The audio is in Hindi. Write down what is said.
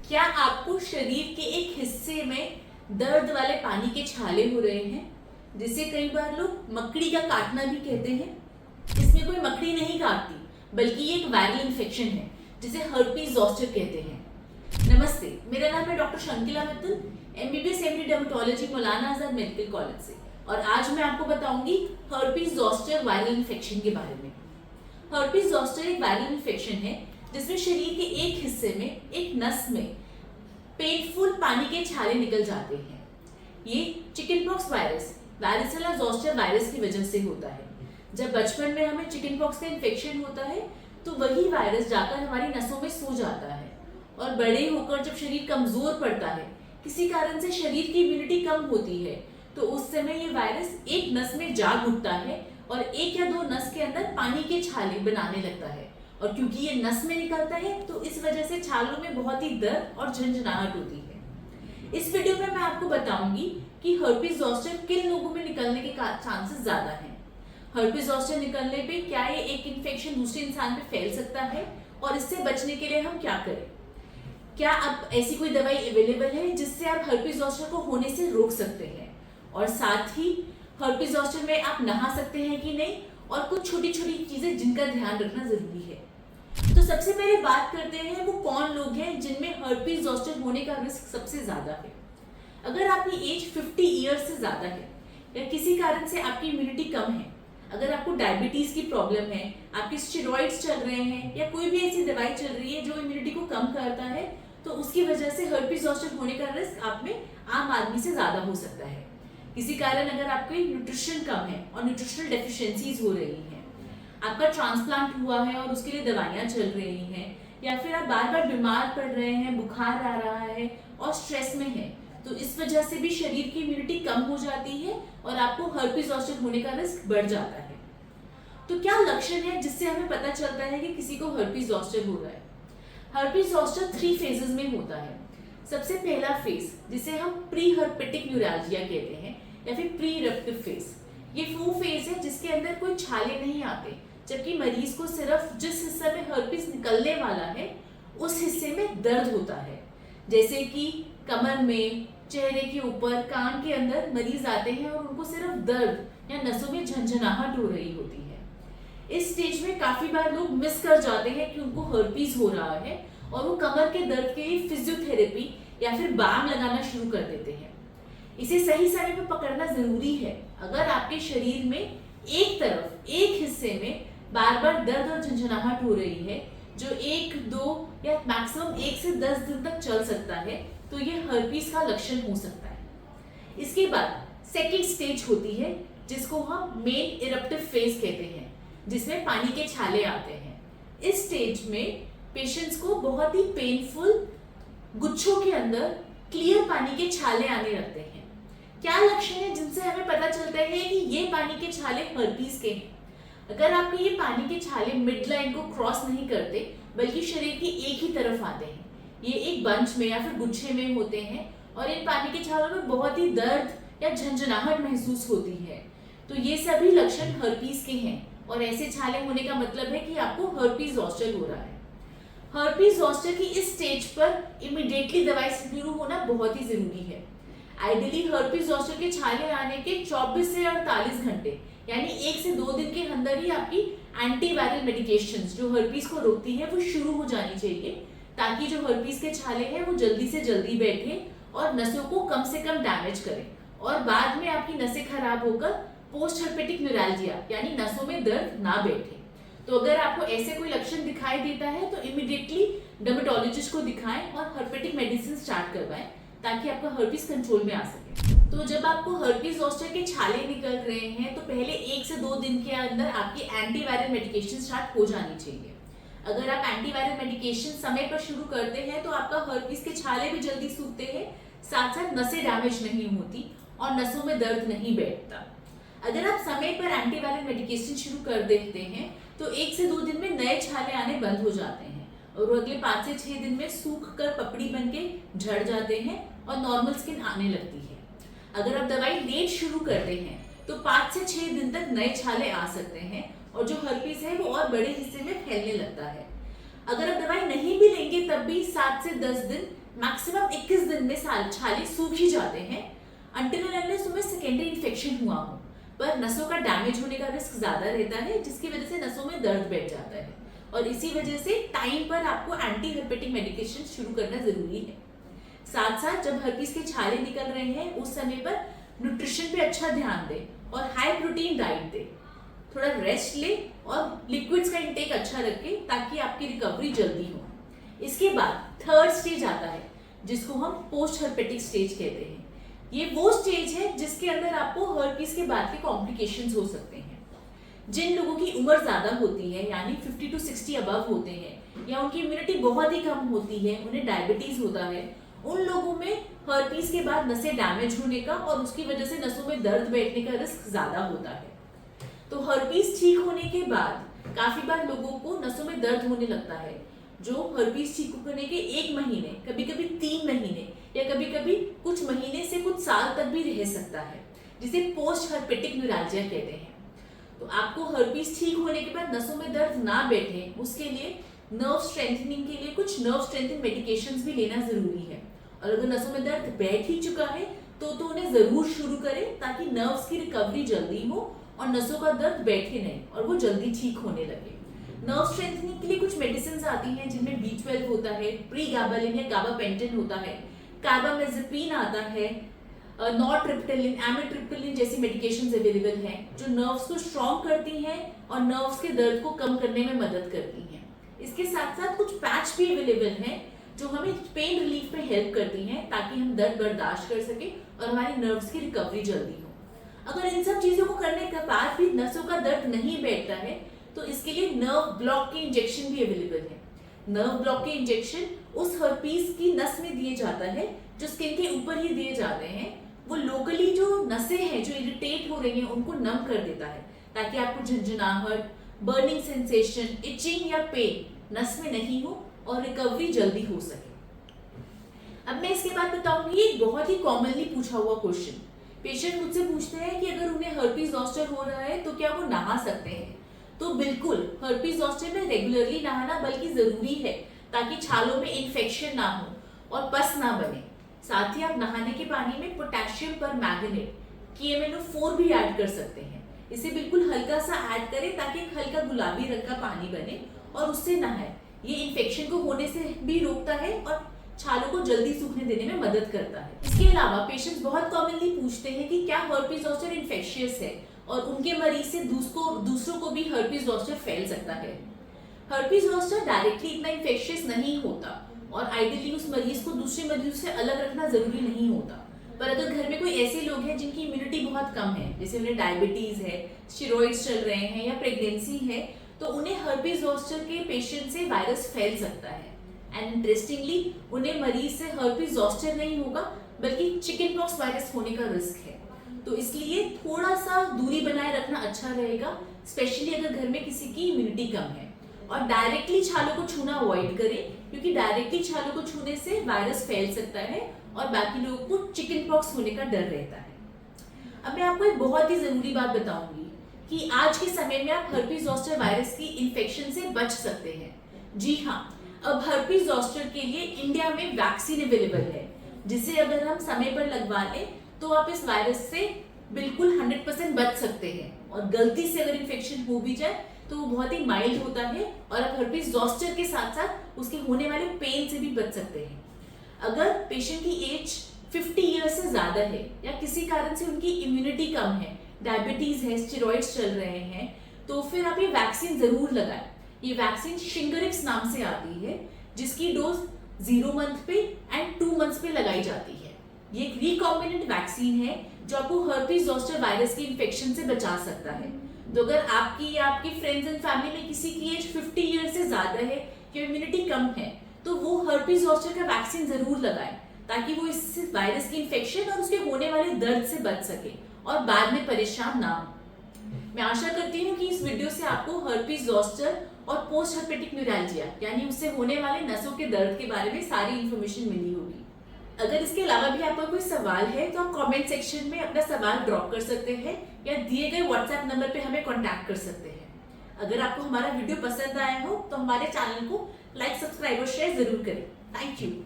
क्या आपको शरीर के एक हिस्से में दर्द वाले पानी के छाले हो रहे हैं, जिसे कई बार लोग मकड़ी का काटना भी कहते हैं? इसमें कोई मकड़ी नहीं काटती, बल्कि ये एक वायरल इन्फेक्शन है जिसे हर्पीज ज़ोस्टर कहते हैं। नमस्ते, मेरा नाम है doctor Shankila Mittal, MBBS MD dermatology Maulana Azad medical college से, और आज मैं आपको बताऊंगी हर्पीज ज़ोस्टर वायरल इन्फेक्शन के बारे में। हर्पीज ज़ोस्टर एक वायरल इन्फेक्शन है जिसमें शरीर के एक हिस्से में, एक नस में पेनफुल पानी के छाले निकल जाते हैं। ये चिकनपॉक्स वायरस, वारिसेला ज़ोस्टर वायरस की वजह से होता है। जब बचपन में हमें चिकनपॉक्स का इन्फेक्शन होता है तो वही वायरस जाकर हमारी नसों में सो जाता है, और बड़े होकर जब शरीर कमजोर पड़ता है, किसी कारण से शरीर की इम्यूनिटी कम होती है, तो उस समय ये वायरस एक नस में जाग उठता है और एक या दो नस के अंदर पानी के छाले बनाने लगता है। और क्योंकि ये नस में निकलता है तो इस वजह से छालों में बहुत ही दर्द और झंझनाहट होती है। इस वीडियो में मैं आपको बताऊंगी कि हर्पीज ज़ोस्टर किन लोगों में निकलने के चांसेस ज्यादा हैं। हर्पीज ज़ोस्टर निकलने पे क्या ये एक इन्फेक्शन दूसरे इंसान पे फैल सकता है, और इससे बचने के लिए हम क्या करें? क्या अब ऐसी कोई दवाई अवेलेबल है जिससे आप हर्पीज ज़ोस्टर को होने से रोक सकते हैं? और साथ ही हर्पीज ज़ोस्टर में आप नहा सकते हैं कि नहीं, और कुछ छोटी छोटी चीजें जिनका ध्यान रखना जरूरी है। तो सबसे पहले बात करते हैं वो कौन लोग हैं जिनमें हर्पीज ज़ोस्टर होने का रिस्क सबसे ज्यादा है। अगर आपकी एज 50 ईयर्स से ज्यादा है, या किसी कारण से आपकी इम्यूनिटी कम है, अगर आपको डायबिटीज की प्रॉब्लम है, आपके स्टेरॉइड्स चल रहे हैं, या कोई भी ऐसी दवाई चल रही है जो इम्यूनिटी को कम करता है, तो उसकी वजह से हर्पीज ज़ोस्टर होने का रिस्क आप में आम आदमी से ज्यादा हो सकता है। किसी कारण अगर आपकी न्यूट्रिशन कम है और न्यूट्रिशनल डेफिशिएंसीज हो रही हैं, आपका ट्रांसप्लांट हुआ है और उसके लिए दवाइयां चल रही हैं, या फिर आप बार बार बीमार पड़ रहे हैं, बुखार आ रहा है और स्ट्रेस में है, तो इस वजह से भी शरीर की इम्यूनिटी कम हो जाती है और आपको हर्पीज ज़ोस्टर होने का रिस्क बढ़ जाता है। तो क्या लक्षण है जिससे हमें पता चलता है कि किसी को हर्पीज ज़ोस्टर हो रहा है? हर्पीज ज़ोस्टर 3 फेजेस में होता है। सबसे पहला फेज, जिसे हम प्री हर्पेटिक न्यूरैल्जिया कहते हैं या फिर प्री इरप्टिव फेज, ये वो फेज है जिसके अंदर कोई छाले नहीं आते, जबकि मरीज को सिर्फ जिस हिस्से में हर्पीज निकलने वाला है उस हिस्से में दर्द होता है, जैसे कि कमर में, चेहरे के ऊपर, कान के अंदर मरीज आते हैं और उनको सिर्फ दर्द या नसों में झंझनाहट हो रही होती है। इस स्टेज में काफी बार लोग मिस कर जाते हैं कि उनको हर्पीज हो रहा है, और वो कमर के दर्द के लिए फिजियोथेरेपी या फिर बाम लगाना शुरू कर देते हैं। इसे सही समय पर पकड़ना जरूरी है। अगर आपके शरीर में एक तरफ, एक हिस्से में बार बार दर्द और झंझनाहट हो रही है, जो 1, 2 या मैक्सिमम 1 से 10 दिन तक चल सकता है, तो ये हर्पीज का लक्षण हो सकता है। इसके बाद सेकेंड स्टेज होती है जिसको हम मेन इरप्टिव फेज कहते हैं, जिसमें पानी के छाले आते हैं। इस स्टेज में पेशेंट्स को बहुत ही पेनफुल गुच्छों के अंदर क्लियर पानी के छाले आने लगते हैं। क्या लक्षण है जिनसे हमें पता चलता है कि ये पानी के छाले हर्पीज के हैं? अगर आपके ये पानी के छाले मिड लाइन को क्रॉस नहीं करते, बल्कि शरीर की एक ही तरफ आते हैं, ये एक बंच में या फिर गुच्छे में होते हैं, और इन पानी के छालों में बहुत ही दर्द या झंझनाहट महसूस होती है, तो ये सभी लक्षण हर्पीज के हैं, और ऐसे छाले होने का मतलब है कि आपको हर्पीज ज़ोस्टर हो रहा है। हर्पीज ज़ोस्टर की इस स्टेज पर इमीडिएटली दवाई शुरू होना बहुत ही जरूरी है। आइडियली हर्पीज ज़ोस्टर के छाले आने के 24 से 48 घंटे, यानी 1 से 2 दिन के अंदर ही आपकी एंटीवायरल मेडिकेशंस जो हर्पीज को रोकती है वो शुरू हो जानी चाहिए, ताकि जो हर्पीज के छाले हैं वो जल्दी से जल्दी बैठे और नसों को कम से कम डैमेज करें, और बाद में आपकी नसें खराब होकर पोस्ट हर्पेटिक न्यूरैल्जिया यानी नसों में दर्द ना बैठे। तो अगर आपको ऐसे कोई लक्षण दिखाई देता है तो इमीडिएटली डर्मेटोलॉजिस्ट को दिखाएं और हर्पेटिक मेडिसिन स्टार्ट करवाएं, ताकि आपका हर्पीज कंट्रोल में आ सके। तो जब आपको हर्पीज ज़ोस्टर के छाले निकल रहे हैं तो पहले 1 से 2 दिन के अंदर आपकी एंटीवायरल मेडिकेशन स्टार्ट हो जानी चाहिए। अगर आप एंटीवायरल मेडिकेशन समय पर शुरू करते हैं तो आपका हर्पीज के छाले भी जल्दी सूखते हैं, साथ साथ नसें डैमेज नहीं होती और नसों में दर्द नहीं बैठता। अगर आप समय पर एंटीवायरल मेडिकेशन शुरू कर देते हैं तो 1 से 2 दिन में नए छाले आने बंद हो जाते हैं, और वो अगले 5 से 6 दिन में सूख कर पपड़ी बन के झड़ जाते हैं और नॉर्मल स्किन आने लगती है। अगर आप दवाई लेट शुरू करते हैं तो 5 से 6 दिन तक नए छाले आ सकते हैं, और जो हर्पीज है वो और बड़े हिस्से में फैलने लगता है। अगर आप दवाई नहीं भी लेंगे तब भी 7 से 10 दिन, मैक्सिमम 21 दिन में छाले सूख ही जाते हैं, अनटिल अनलेस उनमें सेकेंडरी इन्फेक्शन हुआ हो। पर नसों का डैमेज होने का रिस्क ज्यादा रहता है, जिसकी वजह से नसों में दर्द बैठ जाता है, और इसी वजह से टाइम पर आपको एंटी हर्पेटिक मेडिकेशन शुरू करना जरूरी है। साथ साथ जब हर्पीस के छाले निकल रहे हैं उस समय पर न्यूट्रिशन पे अच्छा ध्यान दें और हाई प्रोटीन डाइट दें, थोड़ा रेस्ट ले और लिक्विड्स का इंटेक अच्छा रखें ताकि आपकी रिकवरी जल्दी हो। इसके बाद थर्ड स्टेज आता है जिसको हम पोस्ट हर्पेटिक स्टेज कहते हैं। ये वो स्टेज है जिसके अंदर आपको हर्पीस के बाद के कॉम्प्लिकेशंस हो सकते हैं। जिन लोगों की उम्र ज्यादा होती है, यानी 50 to 60 अबव होते हैं, या उनकी इम्यूनिटी बहुत ही कम होती है, उन्हें डायबिटीज होता है, उन लोगों में हर्पीस के बाद नसें डैमेज होने का और उसकी वजह से नसों में दर्द बैठने का रिस्क ज्यादा होता है। तो हर्पीस ठीक होने के बाद काफी बार लोगों को नसों में दर्द होने लगता है, जो हर्पीस ठीक होने के 1 महीने, कभी कभी 3 महीने या कभी कभी कुछ महीने से कुछ साल तक भी रह सकता है, जिसे पोस्ट हर्पेटिक न्यूराल्जिया कहते हैं। तो आपको हर्पीस ठीक होने के बाद नसों में दर्द ना बैठे, उसके लिए नर्व स्ट्रेंथनिंग के लिए कुछ नर्व स्ट्रेंथनिंग मेडिकेशंस भी लेना जरूरी है। और अगर नसों में दर्द बैठ ही चुका है तो उन्हें जरूर शुरू करें ताकि नर्व्स की रिकवरी जल्दी हो और नसों का दर्द बैठे नहीं और वो जल्दी ठीक होने लगे। नर्व स्ट्रेंथनिंग के लिए कुछ मेडिसिन आती हैं जिनमें B12 होता है, प्रीगाबालिन या गाबापेंटिन होता है, कार्बामेज़ेपिन आता है, नॉरट्रिप्टेलिन, एमिट्रिप्टिलिन जैसी मेडिकेशंस अवेलेबल हैं जो नर्व्स को स्ट्रॉन्ग करती हैं और नर्व्स के दर्द को कम करने में मदद करती हैं। इसके साथ साथ कुछ पैच भी अवेलेबल हैं जो हमें पेन रिलीफ में हेल्प करती हैं ताकि हम दर्द बर्दाश्त कर सके और हमारी नर्व्स की रिकवरी जल्दी हो। अगर इन सब चीजों को करने के बाद भी नसों का दर्द नहीं बैठता है तो इसके लिए नर्व ब्लॉक के इंजेक्शन भी अवेलेबल है। नर्व ब्लॉक के इंजेक्शन उस हर्पीस की नस में दिए जाता है जो स्किन के ऊपर ही दिए जाते हैं। वो लोकली जो नसें हैं जो इरिटेट हो रही हैं उनको नम कर देता है ताकि आपको झंझनाहट, बर्निंग सेंसेशन, इचिंग या पेन नस में नहीं हो और रिकवरी जल्दी हो सके। अब मैं इसके बाद बताऊंगी एक बहुत ही कॉमनली पूछा हुआ क्वेश्चन। पेशेंट मुझसे पूछते हैं कि अगर उन्हें हर्पीस ज़ॉस्टर हो रहा है तो क्या वो नहा सकते हैं? तो बिल्कुल, हर्पीस ज़ॉस्टर में रेगुलरली नहाना बल्कि जरूरी है ताकि छालों में इन्फेक्शन ना हो और पस ना बने। साथ ही आप नहाने के पानी में पोटेशियम परमैंगनेट KMnO4 भी ऐड कर सकते हैं। इसे बिल्कुल हल्का सा ऐड करें ताकि एक हल्का गुलाबी रंग का पानी बने और उससे नहाएं। ये इन्फेक्शन को होने से भी रोकता है और छालों को जल्दी सूखने देने में मदद करता है। इसके अलावा पेशेंट्स बहुत कॉमनली पूछते हैं कि क्या हर्पीस ज़ॉस्टर इन्फेक्शियस है और उनके मरीज से दूसरों को भी हर्पीस ज़ॉस्टर फैल सकता है। हर्पीस ज़ॉस्टर डायरेक्टली इतना इन्फेक्शियस नहीं होता और आइडियली उस मरीज को दूसरे मरीजों से अलग रखना जरूरी नहीं होता। पर अगर घर में कोई ऐसे लोग हैं जिनकी इम्यूनिटी बहुत कम है, जैसे उन्हें डायबिटीज है, स्टेरॉइड्स चल रहे हैं या प्रेगनेंसी है, तो उन्हें हर्पीस ज़ॉस्टर के पेशेंट से वायरस फैल सकता है। एंड इंटरेस्टिंगली उन्हें मरीज से हर्पीस ज़ॉस्टर नहीं होगा बल्कि चिकन पॉक्स वायरस होने का रिस्क है। तो इसलिए थोड़ा सा दूरी बनाए रखना अच्छा रहेगा, स्पेशली अगर घर में किसी की इम्यूनिटी कम है। और डायरेक्टली छालों को छूना अवॉइड करें क्योंकि डायरेक्टली छालों को छूने से वायरस फैल सकता है और बाकी लोगों को चिकन पॉक्स होने का डर रहता है। अब मैं आपको एक बहुत ही जरूरी बात बताऊंगी कि आज के समय में आप हर्पीस ज़ॉस्टर वायरस की इन्फेक्शन से बच सकते हैं। जी हाँ, अब हर्पीस ज़ॉस्टर के लिए इंडिया में वैक्सीन अवेलेबल है जिसे अगर हम समय पर लगवा लें तो आप इस वायरस से बिल्कुल 100% बच सकते हैं। और गलती से अगर इन्फेक्शन हो भी जाए तो वो बहुत ही माइल्ड होता है और आप हर्पीस ज़ॉस्टर के साथ साथ उसके होने वाले पेन से भी बच सकते हैं। अगर पेशेंट की एज 50 ईयर्स से ज्यादा है या किसी कारण से उनकी इम्यूनिटी कम है, डायबिटीज है, स्टेरॉइड्स चल रहे हैं, तो फिर आप ये वैक्सीन जरूर लगाएं। ये वैक्सीन शिंगरिक्स नाम से आती है जिसकी डोज 0 मंथ पे एंड 2 मंथ्स पे लगाई जाती है। ये एक रिकॉम्बिनेंट वैक्सीन है जो आपको हर्पीस ज़ॉस्टर वायरस की इन्फेक्शन से बचा सकता है। तो अगर आपकी या आपकी फ्रेंड्स एंड फैमिली में किसी की एज 50 ईयर से ज्यादा है या इम्यूनिटी कम है तो वो हर्पीस ज़ॉस्टर का वैक्सीन जरूर लगाएं ताकि वो इस वायरस की इन्फेक्शन और उसके होने वाले दर्द से बच सके और बाद में परेशान ना हो। मैं आशा करती हूँ कि इस वीडियो से आपको हर्पीस ज़ॉस्टर और पोस्ट हर्पेटिक न्यूरैल्जिया यानी उससे होने वाले नसों के दर्द के बारे में सारी इन्फॉर्मेशन मिली होगी। अगर इसके अलावा भी आपका कोई सवाल है तो आप कमेंट सेक्शन में अपना सवाल ड्रॉप कर सकते हैं या दिए गए व्हाट्सएप नंबर पे हमें कांटेक्ट कर सकते हैं। अगर आपको हमारा वीडियो पसंद आया हो तो हमारे चैनल को लाइक सब्सक्राइब और शेयर जरूर करें। Thank you.